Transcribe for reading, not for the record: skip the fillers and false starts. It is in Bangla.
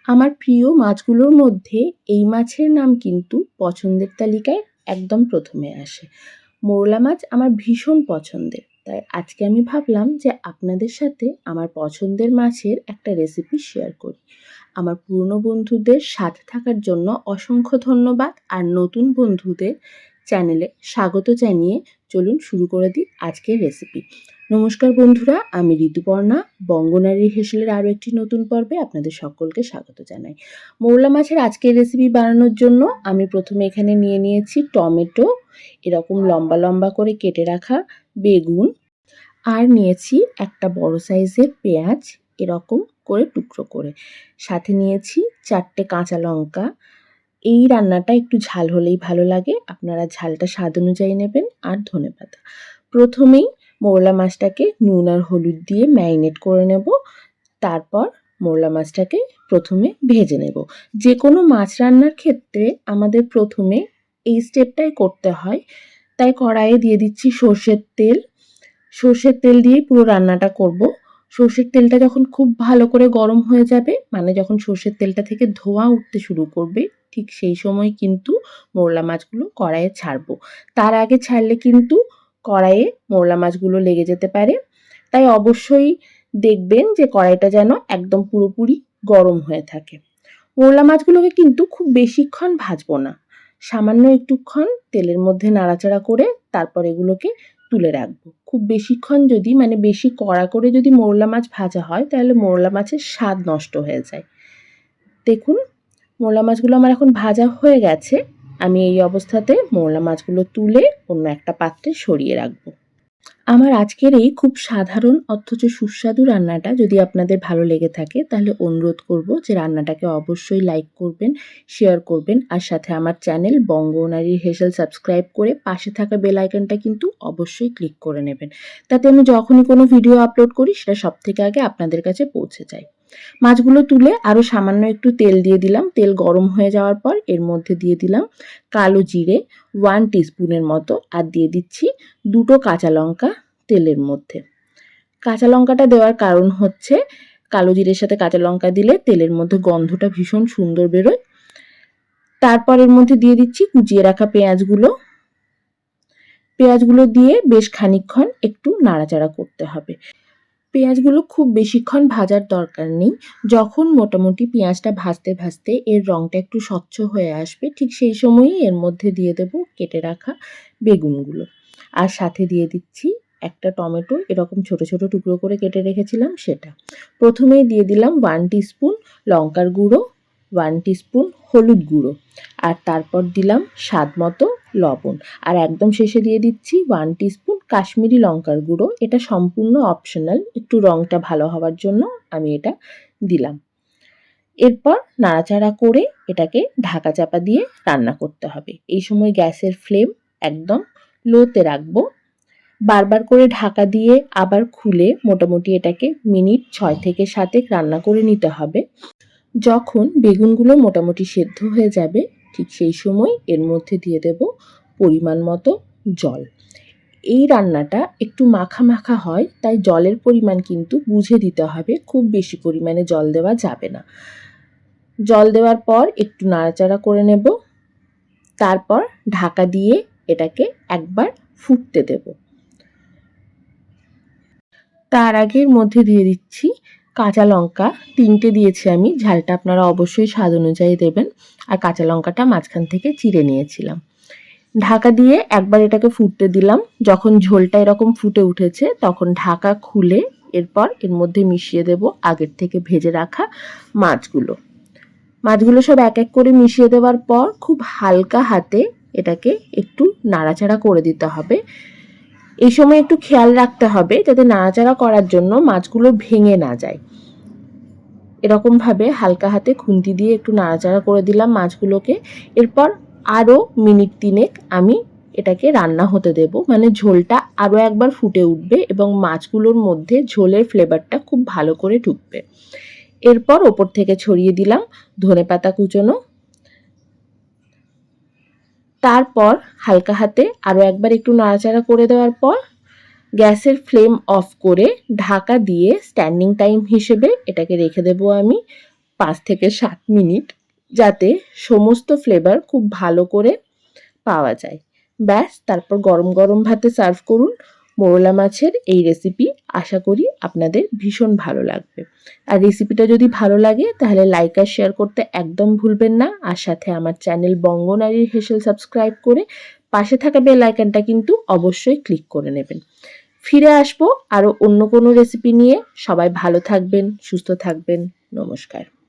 আমার প্রিয় মাছগুলোর মধ্যে এই মাছের নাম কিন্তু পছন্দের তালিকায় একদম প্রথমে আসে। মোরলা মাছ আমার ভীষণ পছন্দের। তাই আজকে আমি ভাবলাম যে আপনাদের সাথে আমার পছন্দের মাছের একটা রেসিপি শেয়ার করি। আমার পুরনো বন্ধুদের সাথে থাকার জন্য অসংখ্য ধন্যবাদ, আর নতুন বন্ধুদের চ্যানেলে স্বাগত জানিয়ে চলুন শুরু করে দিই আজকের রেসিপি। নমস্কার বন্ধুরা, আমি ঋতুপর্ণা। বঙ্গনারী হেসেলের আরও একটি নতুন পর্বে আপনাদের সকলকে স্বাগত জানাই। মোরলা মাছের আজকের রেসিপি বানানোর জন্য আমি প্রথমে এখানে নিয়ে নিয়েছি টমেটো, এরকম লম্বা লম্বা করে কেটে রাখা বেগুন, আর নিয়েছি একটা বড় সাইজের পেঁয়াজ এরকম করে টুকরো করে, সাথে নিয়েছি 4টে কাঁচা লঙ্কা। এই রান্নাটা একটু ঝাল হলেই ভালো লাগে, আপনারা ঝালটা স্বাদ অনুযায়ী নেবেন, আর ধনেপাতা। প্রথমেই মোরলা মাছটাকে নুন আর হলুদ দিয়ে ম্যারিনেট করে নেব। তারপর মোরলা মাছটাকে প্রথমে ভেজে নেব। যে কোনো মাছ রান্নার ক্ষেত্রে আমাদের প্রথমে এই স্টেপটাই করতে হয়। তাই কড়াইয়ে দিয়ে দিচ্ছি সর্ষের তেল। সর্ষের তেল দিয়ে পুরো রান্নাটা করব। সর্ষের তেলটা যখন খুব ভালো করে গরম হয়ে যাবে, মানে যখন সর্ষের তেলটা থেকে ধোঁয়া উঠতে শুরু করবে, ঠিক সেই সময় কিন্তু মোরলা মাছগুলো কড়াইয়ে ছাড়বো। তার আগে ছাড়লে কিন্তু কড়াইয়ে মোরলা মাছগুলো লেগে যেতে পারে। তাই অবশ্যই দেখবেন যে কড়াইটা যেন একদম পুরোপুরি গরম হয়ে থাকে। মোরলা মাছগুলোকে কিন্তু খুব বেশিক্ষণ ভাজবো না, সামান্য একটুক্ষণ তেলের মধ্যে নাড়াচাড়া করে তারপর এগুলোকে তুলে রাখবো। খুব বেশিক্ষণ যদি, মানে বেশি কড়া করে যদি মোরলা মাছ ভাজা হয়, তাহলে মোরলা মাছের স্বাদ নষ্ট হয়ে যায়। দেখুন, মোরলা মাছগুলো আমার এখন ভাজা হয়ে গেছে। আমি এই অবস্থাতে মোরলা মাছগুলো তুলে অন্য একটা পাত্রে সরিয়ে রাখবো। আমার আজকের এই খুব সাধারণ অথচ সুস্বাদু রান্নাটা যদি আপনাদের ভালো লেগে থাকে, তাহলে অনুরোধ করব যে রান্নাটাকে অবশ্যই লাইক করবেন, শেয়ার করবেন, আর সাথে আমার চ্যানেল বঙ্গনারী হেসেল সাবস্ক্রাইব করে পাশে থাকা বেল আইকনটা কিন্তু অবশ্যই ক্লিক করে নেবেন। তাতে আমি যখনই কোনো ভিডিও আপলোড করি সেটা সবথেকে আগে আপনাদের কাছে পৌঁছে যায়। মাছগুলো তুলে আরও সামান্য একটু তেল দিয়ে দিলাম। তেল গরম হয়ে যাওয়ার পর এর মধ্যে দিয়ে দিলাম কালো জিরে 1 টিস্পুনের মতো, আর দিয়ে দিচ্ছি 2টো কাঁচা লঙ্কা তেলের মধ্যে। কাঁচা লঙ্কাটা দেওয়ার কারণ হচ্ছে, কালো জিরের সাথে কাঁচা লঙ্কা দিলে তেলের মধ্যে গন্ধটা ভীষণ সুন্দর বেরোয়। তারপর এর মধ্যে দিয়ে দিচ্ছি কুচিয়ে রাখা পেঁয়াজগুলো। পেঁয়াজগুলো দিয়ে বেশ খানিকক্ষণ একটু নাড়াচাড়া করতে হবে। পেঁয়াজগুলো খুব বেশিক্ষণ ভাজার দরকার নেই। যখন মোটামুটি পেঁয়াজটা ভাজতে ভাজতে এর রঙটা একটু স্বচ্ছ হয়ে আসবে, ঠিক সেই সময়ই এর মধ্যে দিয়ে দেব কেটে রাখা বেগুনগুলো, আর সাথে দিয়ে দিচ্ছি একটা টমেটো এরকম ছোট ছোট টুকরো করে কেটে রেখেছিলাম সেটা। প্রথমেই দিয়ে দিলাম 1 টিস্পুন লঙ্কার গুঁড়ো, 1 টিস্পুন হলুদ গুঁড়ো, আর তারপর দিলাম স্বাদ মতো লবণ, আর একদম শেষে দিয়ে দিচ্ছি 1 টিস্পুন কাশ্মীরি লঙ্কার গুঁড়ো। এটা সম্পূর্ণ অপশনাল, একটু রঙটা ভালো হওয়ার জন্য আমি এটা দিলাম। এরপর নাড়াচাড়া করে এটাকে ঢাকা চাপা দিয়ে রান্না করতে হবে। এই সময় গ্যাসের ফ্লেম একদম লোতে রাখবো। বারবার করে ঢাকা দিয়ে আবার খুলে মোটামুটি এটাকে মিনিট 6 থেকে 7 রান্না করে নিতে হবে। যখন বেগুনগুলো মোটামুটি সেদ্ধ হয়ে যাবে, ঠিক সেই সময় এর মধ্যে দিয়ে দেব পরিমাণ মতো জল। এই রান্নাটা একটু মাখা মাখা হয়, তাই জলের পরিমাণ কিন্তু বুঝে দিতে হবে, খুব বেশি পরিমাণে জল দেওয়া যাবে না। জল দেওয়ার পর একটু নাড়াচাড়া করে নেব। তারপর ঢাকা দিয়ে এটাকে একবার ফুটতে দেব। তার আগে এর মধ্যে দিয়ে দিচ্ছি কাঁচা লঙ্কা 3টে দিয়েছি আমি, ঝালটা আপনারা অবশ্যই স্বাদ অনুযায়ী দেবেন, আর কাঁচা লঙ্কাটা মাঝখান থেকে চিড়ে নিয়েছিলাম। ঢাকা দিয়ে একবার এটাকে ফুটতে দিলাম। যখন ঝোলটা এরকম ফুটে উঠেছে, তখন ঢাকা খুলে এরপর এর মধ্যে মিশিয়ে দেব আগের থেকে ভেজে রাখা মাছগুলো। মাছগুলো সব এক এক করে মিশিয়ে দেওয়ার পর খুব হালকা হাতে এটাকে একটু নাড়াচাড়া করে দিতে হবে। এই সময় একটু খেয়াল রাখতে হবে যাতে নাড়াচাড়া করার জন্য মাছগুলো ভেঙে না যায়। এরকম ভাবে হালকা হাতে খুন্তি দিয়ে একটু নাড়াচাড়া করে দিলাম মাছগুলোকে। এরপর আরও মিনিট 3 আমি এটাকে রান্না হতে দেব, মানে ঝোলটা আরও একবার ফুটে উঠবে এবং মাছগুলোর মধ্যে ঝোলের ফ্লেভারটা খুব ভালো করে ঢুকবে। এরপর ওপর থেকে ছড়িয়ে দিলাম ধনেপাতা কুচোনো। তারপর হালকা হাতে আরও একবার একটু নাড়াচাড়া করে দেওয়ার পর গ্যাসের ফ্লেম অফ করে ঢাকা দিয়ে স্ট্যান্ডিং টাইম হিসেবে এটাকে রেখে দেবো আমি 5 থেকে 7 মিনিট, যাতে সমস্ত ফ্লেভার খুব ভালো করে পাওয়া যায়। ব্যাস, তারপর গরম গরম ভাতে সার্ভ করুন মোরলা মাছের এই রেসিপি। আশা করি আপনাদের ভীষণ ভালো লাগবে। আর রেসিপিটা যদি ভালো লাগে তাহলে লাইক আর শেয়ার করতে একদম ভুলবেন না। আর সাথে আমার চ্যানেল বঙ্গনারীর হেসেল সাবস্ক্রাইব করে পাশে থাকা বেল আইকনটা কিন্তু অবশ্যই ক্লিক করে নেবেন। ফিরে আসবো আরও অন্য কোনো রেসিপি নিয়ে। সবাই ভালো থাকবেন, সুস্থ থাকবেন। নমস্কার।